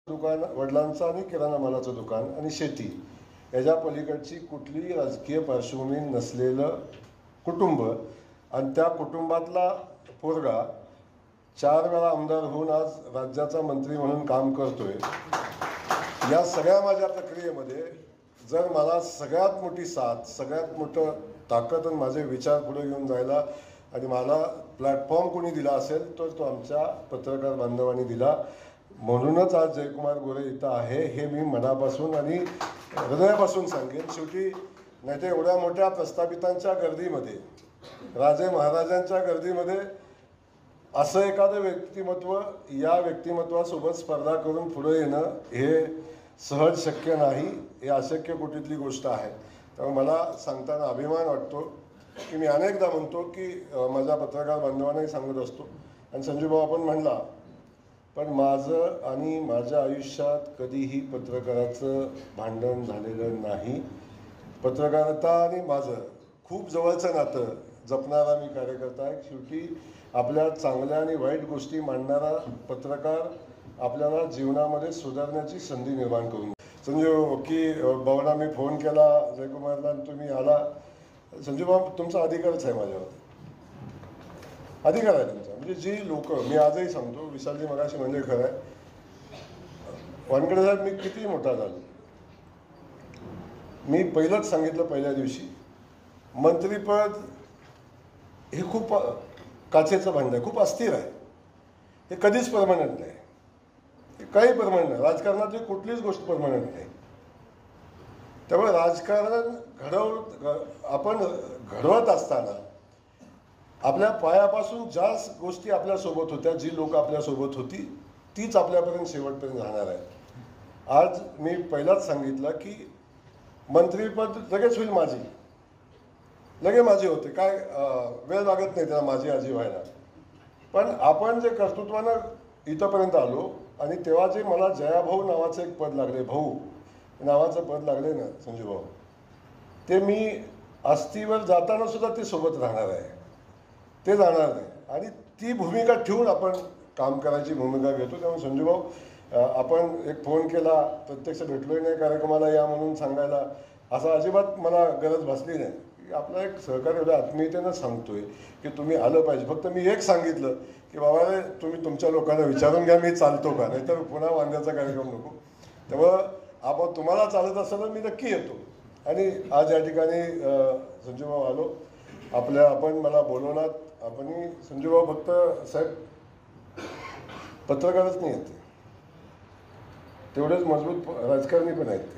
दुकान, वडिलांचं आणि किराणा मालाचं दुकान आणि शेती याच्या पलीकडची कुठलीही राजकीय पार्श्वभूमी नसलेलं कुटुंब आणि त्या कुटुंबातला पोरगा 4 वेळा आमदार होऊन आज राज्याचा मंत्री म्हणून काम करतोय। या सगळ्या माझ्या प्रक्रियेमध्ये जर मला सगळ्यात मोठी साथ, सगळ्यात मोठं ताकद आणि माझे विचार पुढे घेऊन जायला आणि मला प्लॅटफॉर्म कोणी दिला असेल तर तो आमच्या पत्रकार बांधवांनी दिला। म्हणूनच आज जयकुमार गोरे इथं आहे हे मी मनापासून आणि हृदयापासून सांगेन। शेवटी नाही तर एवढ्या मोठ्या प्रस्थापितांच्या गर्दीमध्ये, राजे महाराजांच्या गर्दीमध्ये असं एखादं व्यक्तिमत्व या व्यक्तिमत्वासोबत स्पर्धा करून पुढे येणं हे सहज शक्य नाही, हे अशक्य कोटीतली गोष्ट आहे। त्यामुळे मला सांगताना अभिमान वाटतो की मी अनेकदा म्हणतो की माझ्या पत्रकार बांधवांनाही सांगत असतो आणि संजू भाऊ आपण म्हणला, पण माझं आणि माझ्या आयुष्यात कधीही पत्रकाराचं भांडण झालेलं नाही। पत्रकारिता आणि माझं खूप जवळचं नातं जपणारा मी कार्यकर्ता आहे। शेवटी आपल्या चांगल्या आणि वाईट गोष्टी मांडणारा पत्रकार आपल्याला जीवनामध्ये सुधारण्याची संधी निर्माण करून संजू की भावना मी फोन केला जयकुमारला तुम्ही आला। संजू भाऊ तुमचा अधिकारच आहे, माझ्यावर अधिकार आहे तुमचा। म्हणजे जी लोक मी आजही सांगतो, विशालजी मगाशी म्हणजे खरं आहे, वानखेडे साहेब मी किती मोठा झालो, मी पहिलंच सांगितलं पहिल्या दिवशी मंत्रीपद हे खूप काचेचं भांडं आहे, खूप अस्थिर आहे, हे कधीच परमनंट नाही, हे काही परमनंट नाही। राजकारणातली कुठलीच गोष्ट परमनंट नाही। त्यामुळे राजकारण आपण घडवत असताना आपल्या पायापासून ज्या गोष्टी आपल्यासोबत होत्या, जी लोक आपल्यासोबत होती तीच आपल्यापर्यंत शेवटपर्यंत राहणार आहे। आज मी पहिलाच सांगितलं की मंत्रीपद लगेच होईल, लगेच माझी होते, काय वेळ लागत नाही त्याला माझी आजी व्हायला। पण आपण जे कर्तृत्वानं इथंपर्यंत आलो आणि तेव्हा जे मला जयाभाऊ नावाचं एक पद लागले, भाऊ नावाचं पद लागले ना संजू भाऊ, ते मी अस्थीवर जाताना सुद्धा ते सोबत राहणार आहे, ते जाणार नाही आणि ती भूमिका ठेवून आपण काम करायची भूमिका घेतो। त्यामुळे संजू भाऊ आपण एक फोन केला, प्रत्यक्ष भेटलोही नाही कार्यक्रमाला या म्हणून सांगायला, असं अजिबात मला गरज भासली नाही। आपला एक सहकार्य एवढ्या आत्मीयतेनं सांगतोय की तुम्ही आलं पाहिजे। फक्त मी एक सांगितलं की बाबा रे तुम्ही तुमच्या लोकांना विचारून घ्या मी चालतो का, नाहीतर पुन्हा वांद्याचा कार्यक्रम नको। त्यामुळं आपण तुम्हाला चालत असेल मी नक्की येतो। आणि आज या ठिकाणी संजू भाऊ आलो आपण मला बोलवणार। आपण संजू भाऊ फक्त साहेब पत्रकारच नाही आहेत, तेवढेच मजबूत राजकारणी पण आहेत।